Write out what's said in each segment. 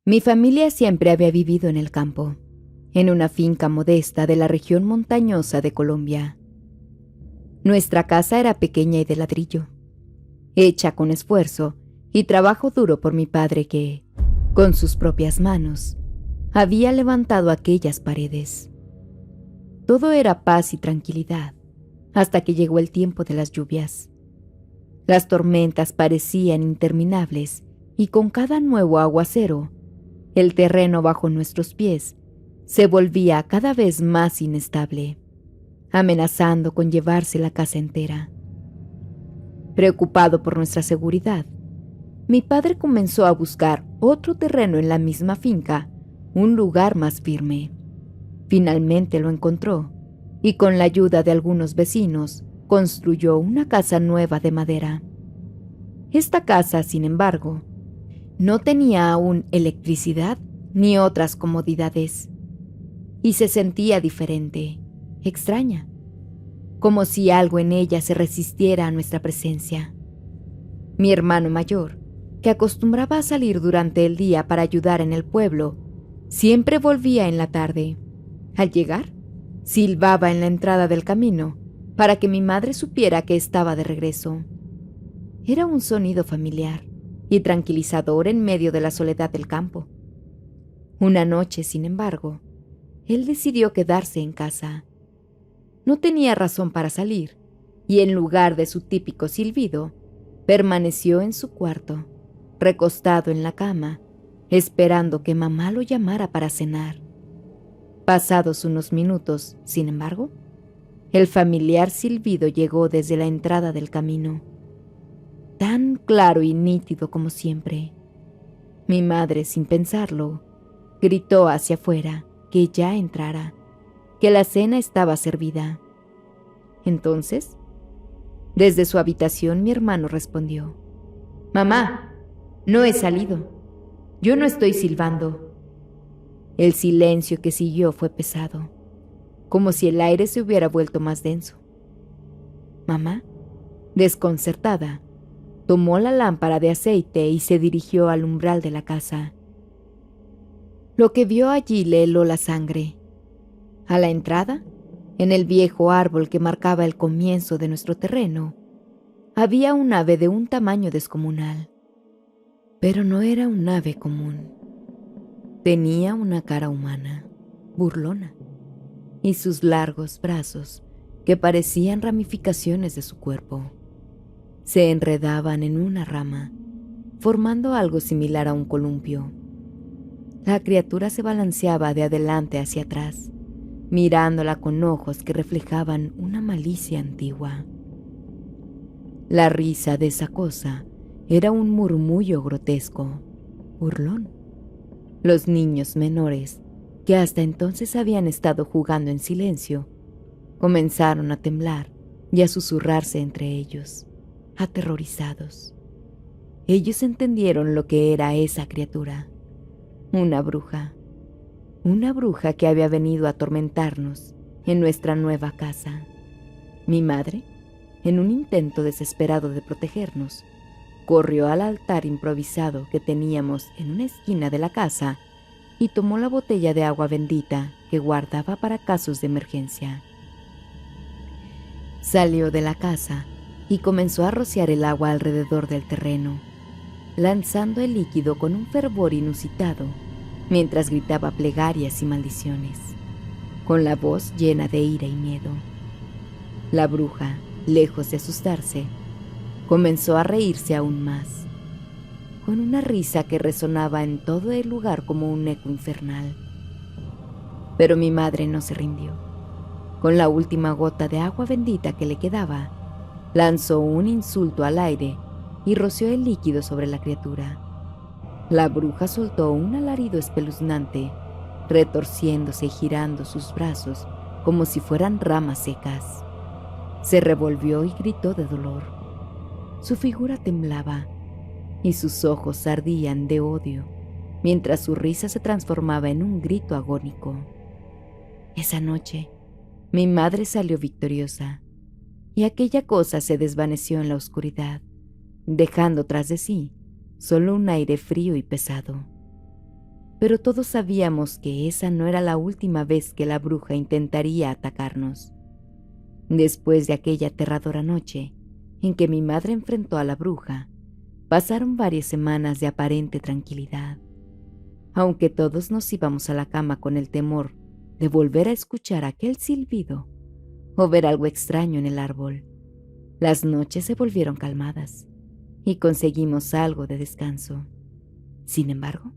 Mi familia siempre había vivido en el campo, en una finca modesta de la región montañosa de Colombia. Nuestra casa era pequeña y de ladrillo, hecha con esfuerzo y trabajo duro por mi padre que, con sus propias manos, había levantado aquellas paredes. Todo era paz y tranquilidad, hasta que llegó el tiempo de las lluvias. Las tormentas parecían interminables y con cada nuevo aguacero, el terreno bajo nuestros pies se volvía cada vez más inestable, amenazando con llevarse la casa entera. Preocupado por nuestra seguridad, mi padre comenzó a buscar otro terreno en la misma finca, un lugar más firme. Finalmente lo encontró y con la ayuda de algunos vecinos construyó una casa nueva de madera. Esta casa, sin embargo, no tenía aún electricidad ni otras comodidades, y se sentía diferente, extraña, como si algo en ella se resistiera a nuestra presencia. Mi hermano mayor, que acostumbraba a salir durante el día para ayudar en el pueblo, siempre volvía en la tarde. Al llegar, silbaba en la entrada del camino para que mi madre supiera que estaba de regreso. Era un sonido familiar y tranquilizador en medio de la soledad del campo. Una noche, sin embargo, él decidió quedarse en casa. No tenía razón para salir, y en lugar de su típico silbido, permaneció en su cuarto, recostado en la cama, esperando que mamá lo llamara para cenar. Pasados unos minutos, sin embargo, el familiar silbido llegó desde la entrada del camino, tan claro y nítido como siempre. Mi madre, sin pensarlo, gritó hacia afuera que ya entrara, que la cena estaba servida. Entonces, desde su habitación mi hermano respondió: «Mamá, no he salido. Yo no estoy silbando». El silencio que siguió fue pesado, como si el aire se hubiera vuelto más denso. Mamá, desconcertada, tomó la lámpara de aceite y se dirigió al umbral de la casa. Lo que vio allí le heló la sangre. A la entrada, en el viejo árbol que marcaba el comienzo de nuestro terreno, había un ave de un tamaño descomunal. Pero no era un ave común. Tenía una cara humana, burlona, y sus largos brazos, que parecían ramificaciones de su cuerpo, se enredaban en una rama, formando algo similar a un columpio. La criatura se balanceaba de adelante hacia atrás, mirándola con ojos que reflejaban una malicia antigua. La risa de esa cosa era un murmullo grotesco, burlón. Los niños menores, que hasta entonces habían estado jugando en silencio, comenzaron a temblar y a susurrarse entre ellos, aterrorizados. Ellos entendieron lo que era esa criatura. Una bruja que había venido a atormentarnos en nuestra nueva casa. Mi madre, en un intento desesperado de protegernos, corrió al altar improvisado que teníamos en una esquina de la casa y tomó la botella de agua bendita que guardaba para casos de emergencia. Salió de la casa y comenzó a rociar el agua alrededor del terreno, lanzando el líquido con un fervor inusitado, mientras gritaba plegarias y maldiciones, con la voz llena de ira y miedo. La bruja, lejos de asustarse, comenzó a reírse aún más, con una risa que resonaba en todo el lugar como un eco infernal. Pero mi madre no se rindió. Con la última gota de agua bendita que le quedaba, lanzó un insulto al aire y roció el líquido sobre la criatura. La bruja soltó un alarido espeluznante, retorciéndose y girando sus brazos como si fueran ramas secas. Se revolvió y gritó de dolor. Su figura temblaba y sus ojos ardían de odio, mientras su risa se transformaba en un grito agónico. Esa noche, mi madre salió victoriosa, y aquella cosa se desvaneció en la oscuridad, dejando tras de sí solo un aire frío y pesado. pero todos sabíamos que esa no era la última vez que la bruja intentaría atacarnos. Después de aquella aterradora noche en que mi madre enfrentó a la bruja, pasaron varias semanas de aparente tranquilidad. Aunque todos nos íbamos a la cama con el temor de volver a escuchar aquel silbido o ver algo extraño en el árbol, las noches se volvieron calmadas y conseguimos algo de descanso. Sin embargo,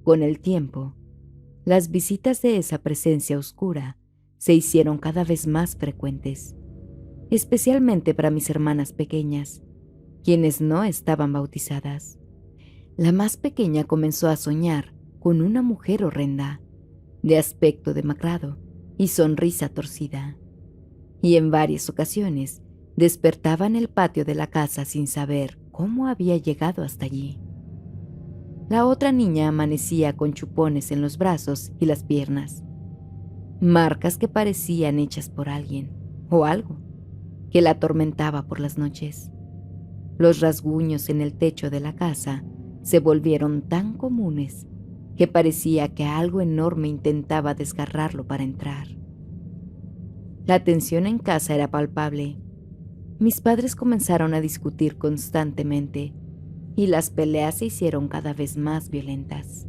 con el tiempo, las visitas de esa presencia oscura se hicieron cada vez más frecuentes, especialmente para mis hermanas pequeñas, quienes no estaban bautizadas. La más pequeña comenzó a soñar con una mujer horrenda, de aspecto demacrado y sonrisa torcida, y en varias ocasiones despertaba en el patio de la casa sin saber cómo había llegado hasta allí. La otra niña amanecía con chupones en los brazos y las piernas, marcas que parecían hechas por alguien o algo que la atormentaba por las noches. Los rasguños en el techo de la casa se volvieron tan comunes que parecía que algo enorme intentaba desgarrarlo para entrar. La tensión en casa era palpable. Mis padres comenzaron a discutir constantemente y las peleas se hicieron cada vez más violentas.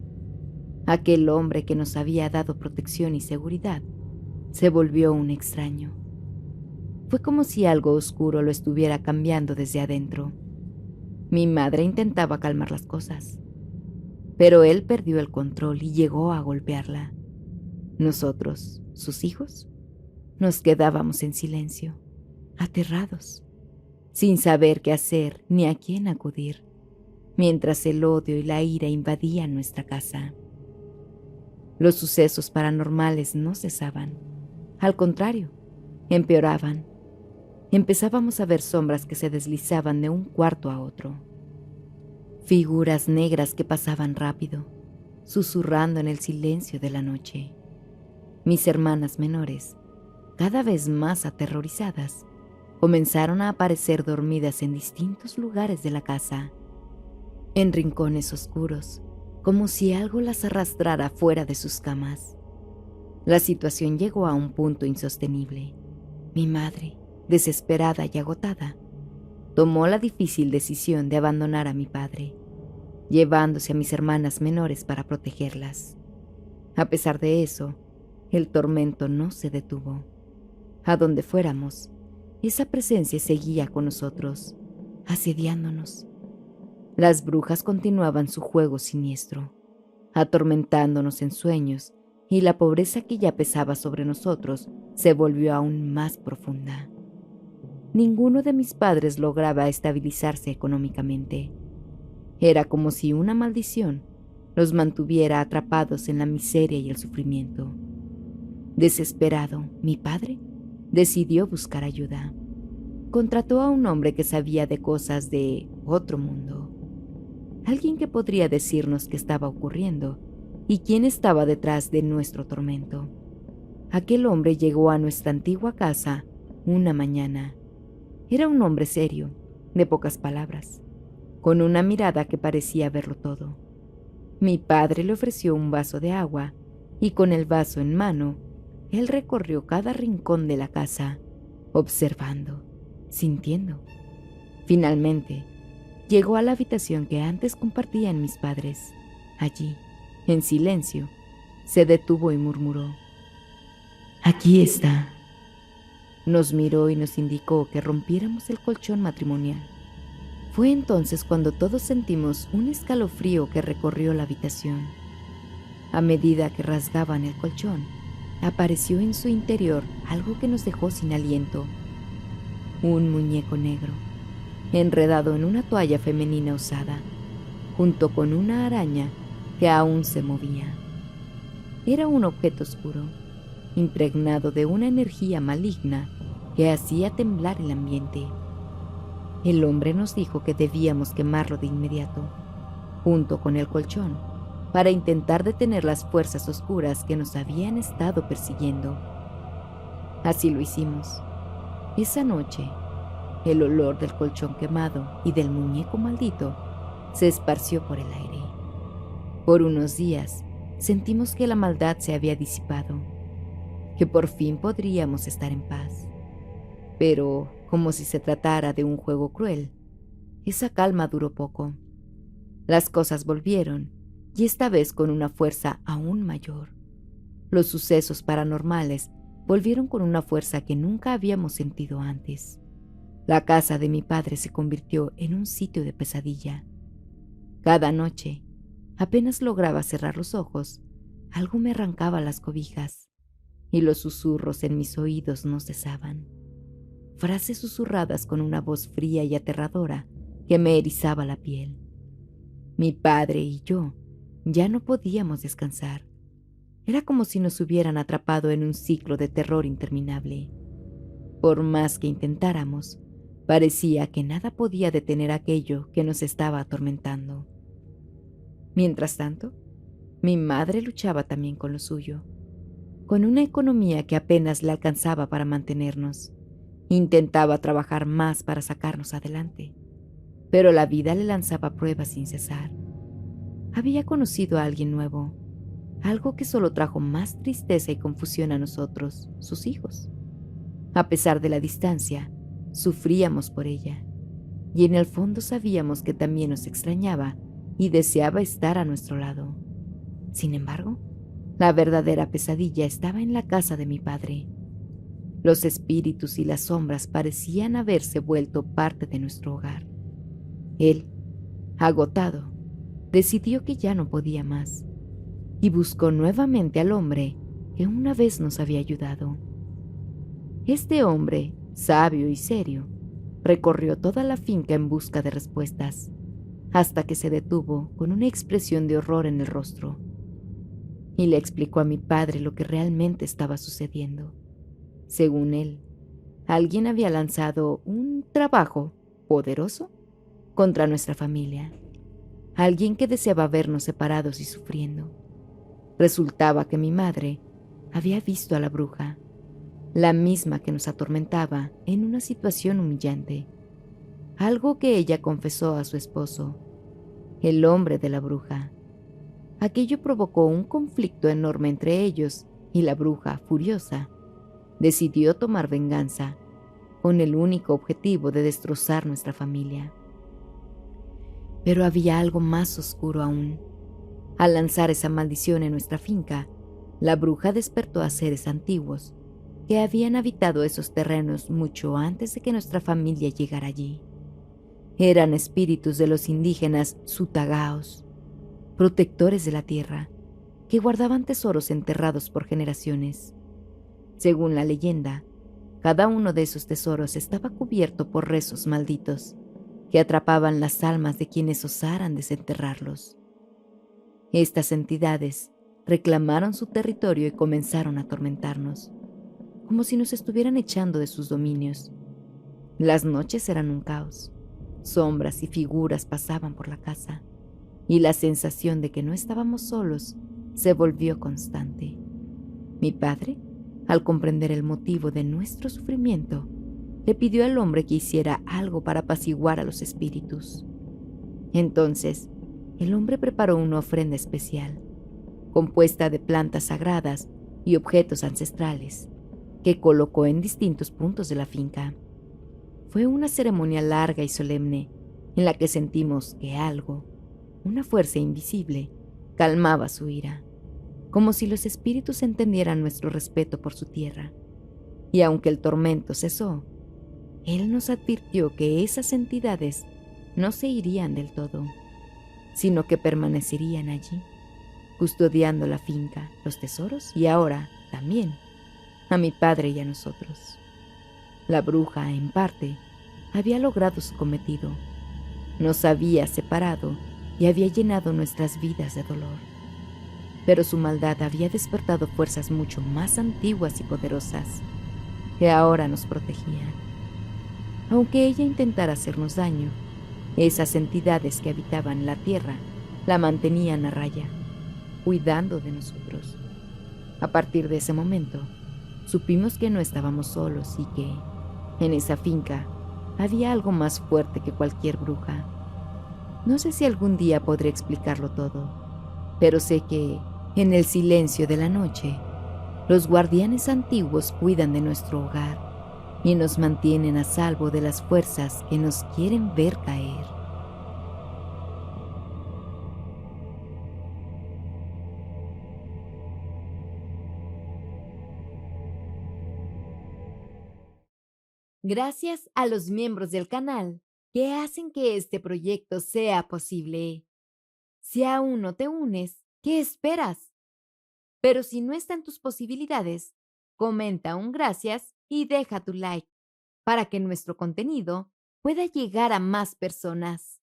Aquel hombre que nos había dado protección y seguridad se volvió un extraño. Fue como si algo oscuro lo estuviera cambiando desde adentro. Mi madre intentaba calmar las cosas, pero él perdió el control y llegó a golpearla. Nosotros, sus hijos, nos quedábamos en silencio, aterrados, sin saber qué hacer ni a quién acudir, mientras el odio y la ira invadían nuestra casa. Los sucesos paranormales no cesaban. Al contrario, empeoraban. Empezábamos a ver sombras que se deslizaban de un cuarto a otro. Figuras negras que pasaban rápido, susurrando en el silencio de la noche. Mis hermanas menores, cada vez más aterrorizadas, comenzaron a aparecer dormidas en distintos lugares de la casa, en rincones oscuros, como si algo las arrastrara fuera de sus camas. La situación llegó a un punto insostenible. Mi madre, desesperada y agotada, tomó la difícil decisión de abandonar a mi padre, llevándose a mis hermanas menores para protegerlas. A pesar de eso, el tormento no se detuvo. A donde fuéramos, esa presencia seguía con nosotros, asediándonos. Las brujas continuaban su juego siniestro, atormentándonos en sueños, y la pobreza que ya pesaba sobre nosotros se volvió aún más profunda. Ninguno de mis padres lograba estabilizarse económicamente. Era como si una maldición los mantuviera atrapados en la miseria y el sufrimiento. Desesperado, mi padre decidió buscar ayuda. Contrató a un hombre que sabía de cosas de otro mundo, alguien que podría decirnos qué estaba ocurriendo y quién estaba detrás de nuestro tormento. Aquel hombre llegó a nuestra antigua casa una mañana. Era un hombre serio, de pocas palabras, con una mirada que parecía verlo todo. Mi padre le ofreció un vaso de agua y con el vaso en mano, él recorrió cada rincón de la casa, observando, sintiendo. Finalmente, llegó a la habitación que antes compartían mis padres. Allí, en silencio, se detuvo y murmuró: «Aquí está». Nos miró y nos indicó que rompiéramos el colchón matrimonial. Fue entonces cuando todos sentimos un escalofrío que recorrió la habitación. A medida que rasgaban el colchón, apareció en su interior algo que nos dejó sin aliento. Un muñeco negro, enredado en una toalla femenina usada, junto con una araña que aún se movía. Era un objeto oscuro, impregnado de una energía maligna que hacía temblar el ambiente. El hombre nos dijo que debíamos quemarlo de inmediato, junto con el colchón, para intentar detener las fuerzas oscuras que nos habían estado persiguiendo. Así lo hicimos. Esa noche, el olor del colchón quemado y del muñeco maldito se esparció por el aire. Por unos días, sentimos que la maldad se había disipado, que por fin podríamos estar en paz. Pero, como si se tratara de un juego cruel, esa calma duró poco. Las cosas volvieron, y esta vez con una fuerza aún mayor. Los sucesos paranormales volvieron con una fuerza que nunca habíamos sentido antes. La casa de mi padre se convirtió en un sitio de pesadilla. Cada noche, apenas lograba cerrar los ojos, algo me arrancaba las cobijas, y los susurros en mis oídos no cesaban. Frases susurradas con una voz fría y aterradora que me erizaba la piel. Mi padre y yo ya no podíamos descansar. Era como si nos hubieran atrapado en un ciclo de terror interminable. Por más que intentáramos, parecía que nada podía detener aquello que nos estaba atormentando. Mientras tanto, mi madre luchaba también con lo suyo, con una economía que apenas le alcanzaba para mantenernos. Intentaba trabajar más para sacarnos adelante, pero la vida le lanzaba pruebas sin cesar. Había conocido a alguien nuevo, algo que solo trajo más tristeza y confusión a nosotros, sus hijos. A pesar de la distancia, sufríamos por ella, y en el fondo sabíamos que también nos extrañaba y deseaba estar a nuestro lado. Sin embargo, la verdadera pesadilla estaba en la casa de mi padre. Los espíritus y las sombras parecían haberse vuelto parte de nuestro hogar. Él, agotado, decidió que ya no podía más y buscó nuevamente al hombre que una vez nos había ayudado. Este hombre, sabio y serio, recorrió toda la finca en busca de respuestas, hasta que se detuvo con una expresión de horror en el rostro, y le explicó a mi padre lo que realmente estaba sucediendo. Según él, alguien había lanzado un trabajo poderoso contra nuestra familia, alguien que deseaba vernos separados y sufriendo. Resultaba que mi madre había visto a la bruja, la misma que nos atormentaba en una situación humillante, algo que ella confesó a su esposo, el hombre de la bruja. Aquello provocó un conflicto enorme entre ellos y la bruja, furiosa, decidió tomar venganza con el único objetivo de destrozar nuestra familia. Pero había algo más oscuro aún. Al lanzar esa maldición en nuestra finca, la bruja despertó a seres antiguos que habían habitado esos terrenos mucho antes de que nuestra familia llegara allí. Eran espíritus de los indígenas Sutagaos, protectores de la tierra, que guardaban tesoros enterrados por generaciones. Según la leyenda, cada uno de esos tesoros estaba cubierto por rezos malditos que atrapaban las almas de quienes osaran desenterrarlos. Estas entidades reclamaron su territorio y comenzaron a atormentarnos, como si nos estuvieran echando de sus dominios. Las noches eran un caos. Sombras y figuras pasaban por la casa, y la sensación de que no estábamos solos se volvió constante. Mi padre, al comprender el motivo de nuestro sufrimiento, le pidió al hombre que hiciera algo para apaciguar a los espíritus. Entonces, el hombre preparó una ofrenda especial, compuesta de plantas sagradas y objetos ancestrales, que colocó en distintos puntos de la finca. Fue una ceremonia larga y solemne, en la que sentimos que algo, una fuerza invisible, calmaba su ira, como si los espíritus entendieran nuestro respeto por su tierra. Y aunque el tormento cesó, él nos advirtió que esas entidades no se irían del todo, sino que permanecerían allí, custodiando la finca, los tesoros y ahora, también, a mi padre y a nosotros. La bruja, en parte, había logrado su cometido. Nos había separado y había llenado nuestras vidas de dolor. Pero su maldad había despertado fuerzas mucho más antiguas y poderosas, que ahora nos protegían. Aunque ella intentara hacernos daño, esas entidades que habitaban la tierra la mantenían a raya, cuidando de nosotros. A partir de ese momento, supimos que no estábamos solos y que, en esa finca, había algo más fuerte que cualquier bruja. No sé si algún día podré explicarlo todo, pero sé que, En el silencio de la noche, los guardianes antiguos cuidan de nuestro hogar y nos mantienen a salvo de las fuerzas que nos quieren ver caer. Gracias a los miembros del canal que hacen que este proyecto sea posible. Si aún no te unes, ¿qué esperas? Pero si no está en tus posibilidades, comenta un gracias y deja tu like para que nuestro contenido pueda llegar a más personas.